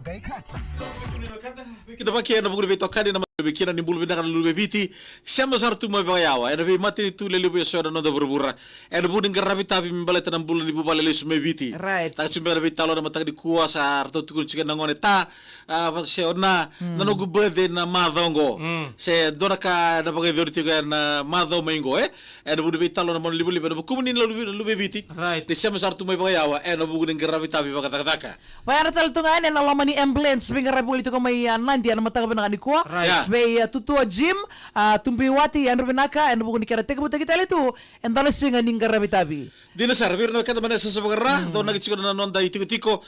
Kita pakai na bugul beto kani na bekina ni bulu binakan lulu bebiti sama sartu ma bayawa ena be mati tu lele be soda no da burbura ena budin garabita bi mbaleta na bulu ni bubale le sume biti Right. ta sume na bitalo na matag di kuasa arto tukul chicken na ngone ta se ona na no gubede na madongo se donaka na bagay dorti ga na mado mengo ena budu bitalo na mon libu libu na bukumin lulu bebiti Right. de sama sartu ma bayawa ena budin garabita bi bagata Wala tal tungan na lamani ambulance binga rabuli to may nandi na matag binaka ni kuwa. Right. May tutua gym tumbiwati and binaka and bugun kara teka buta kita itu and dala singa ninga rabitabi. Dina sar bir no kada manesa sa bagarra do nagchiko na nonda itiko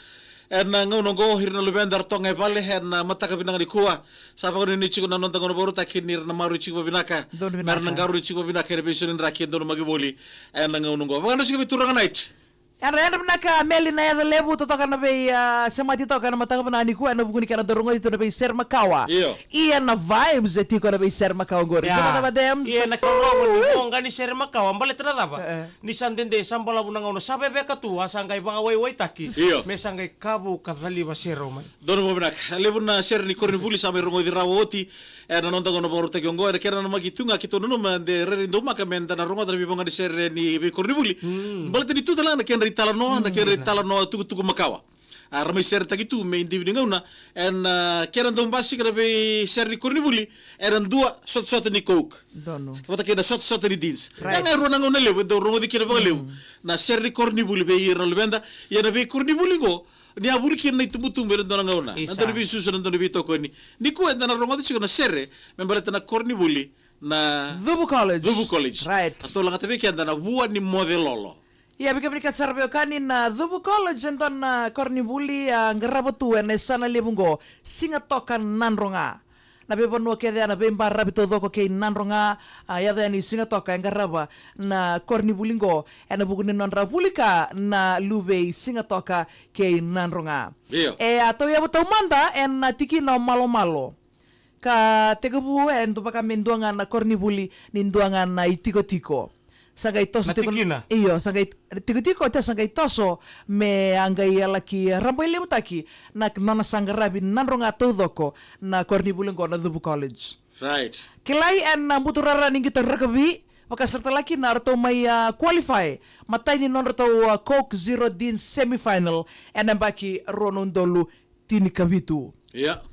en ngonongo hirna lubendar tonga pale en mataka binanga ni kuwa sa pagod ni chiko na nonda ngono boru takinir na maru chiko binaka mer nang garu chiko binaka re besonin rakin do magiboli en ngonongo bagano chiko bituranga night Yang renda binaka meli na yada lebu to toka na be semati toka na mataka binani kuwa na bugun kara dorongo itu na be sere-Cuvu. Iya na vibes etiko na be sere-Cuvu gori. Sama na ba dems? Iya na karongo ni sere-Cuvu ambale trada ba. Ni sandende sambala bunanga ono sabe be katua sangai banga wai taki. Me sangai kabu kadali ba sero man. Dono mo binaka lebu na sere ni korni buli sa rongo di rawoti en nonda ngono boru takongo en kera na magitunga kito no mande re ndo makamenda na rongo di bonga di sere ni be korni buli. Balete di tutala na ken talano na kere talano tugu makawa ramai ser tagitu me individu ngauna en kera ndom basi kera be ser ni korni buli eran dua sot ni coke Dono. Kata kena sot ni dins nga ro nangona lewe do ro di kera ba lewe na ser ni korni buli be yero lebenda ya na be korni buli go ni aburi kena itu butum be ndo ngauna ndo bi susu ndo bi to ko ni ko na ro ngodi na serre me baleta na korni buli na Cuvu College. Right. Atau lang katabi kaya na buwan ni Moce Lolo. Ya bika bika sarabeo kanin na Cuvu College enton na kornibuli ngarabotu ene sana lebungo singa tokan nanronga. Na be bonua kede na be mbarra bito doko ke nanronga ya ni singa toka ngaraba na kornibulingo ena bugunin nonra bulika na lube singa toka ke nanronga. Ato ya botau manda en tiki na malo ka tegabu en to baka menduangan na kornibuli ninduangan na itiko-tiko. Sangai toso iyo sangai tiko ta sangai toso me angai alaki rambai lemutaki na nona sangarabi nanronga todoko na kornibulingo na Cuvu College. Right. Kilai en muturara ningi to rakabi maka serta laki na rato may qualify matay ni non rato Coke Zero din semifinal en baki ronondolu tinikabitu. Yeah.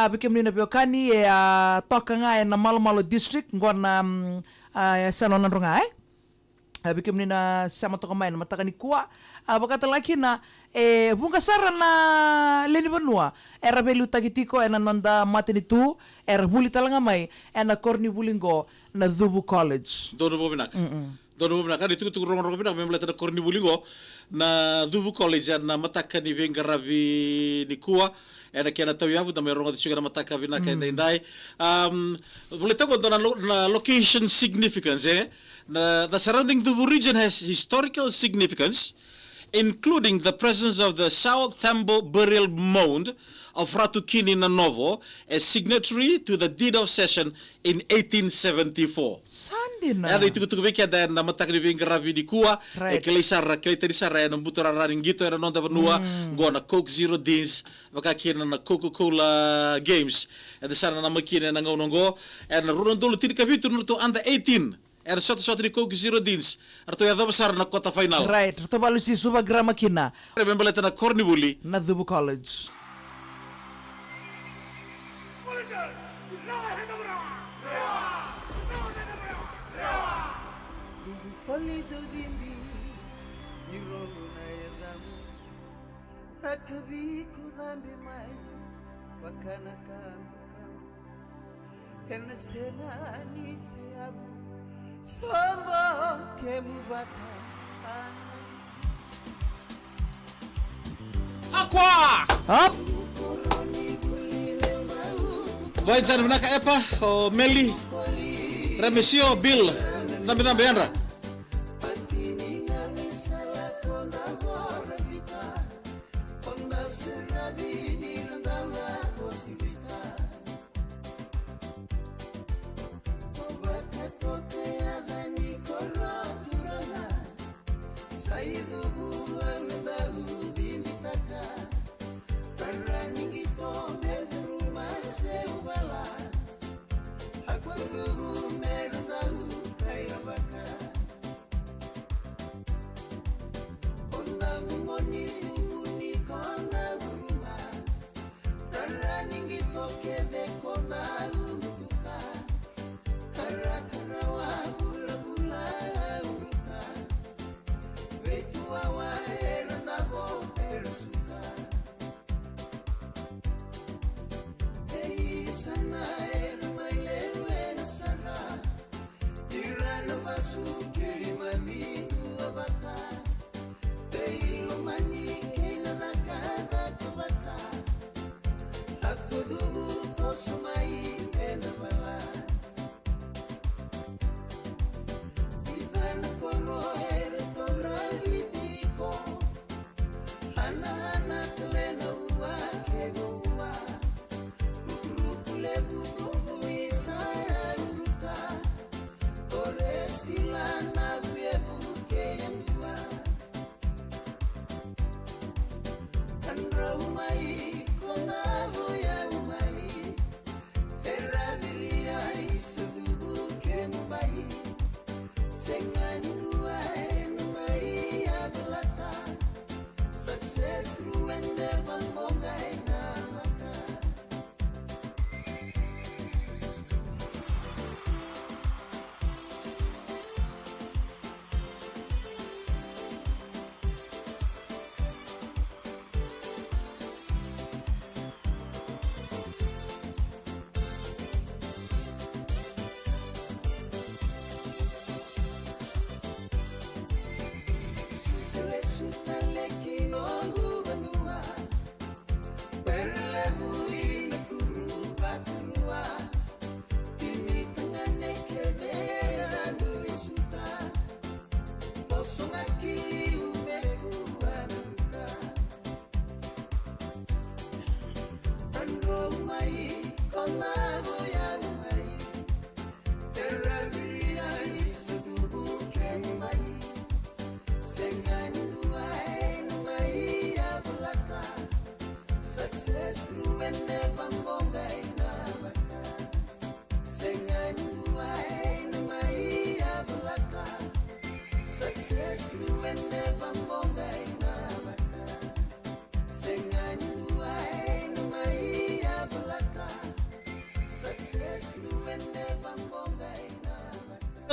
Bikim ni na biokani toka nga na malo district ngona sano nanronga bikim ni na sama toka main mataka ni kuwa bakata laki na bungkasara na leni benua era belu tagitiko ena nonda matini tu era buli talanga mai ena korni bulingo na Cuvu College. Dono mo binak. Dono mo binak. Itu rong binak memang leta na korni bulingo na Cuvu College na mataka ni vengaravi ni kuwa ena kena tahu ya buta merong ati suka na mataka binak kaya indai. Boleh tahu na location significance the surrounding Cuvu region has historical significance, including the presence of the South Tambo burial mound of Ratu Kini Nanovo, a signatory to the deed of cession in 1874. Sandi na. Ada itu kutu ada nama tak di bingkaravi di kuwa, kelisar yang butura raring gitu era nonta benua, gua na Coke Zero Dins, maka kira na Coca-Cola Games, ada sana nama kira na ngongo, and runon dulu tidak kabitu nutu under 18. Era satu di Coke Zero Dins, arto ya besar na kota final. Right, to balu si suba grama kina. Remember na kornibuli na Cuvu College. Aqua! Up! Vai dizer naka epa o Meli Remesio Bill tambe andra.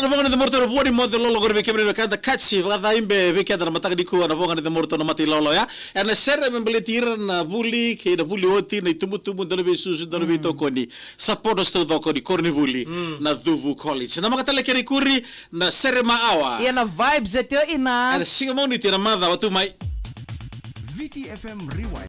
Nabonga ni morto bodi Moce Lolo gorbe kebre kada katsi vada imbe vekada mataka diku nabonga ni morto no mati lolo ya ena sere membeletir na buli ke na buli oti na itumu dano be susu dano be tokoni support sto tokoni korni buli na Cuvu College na makatale keri kuri na sere maawa na vibezjioina ena singa moni tira madha watu mai VTFM Rewind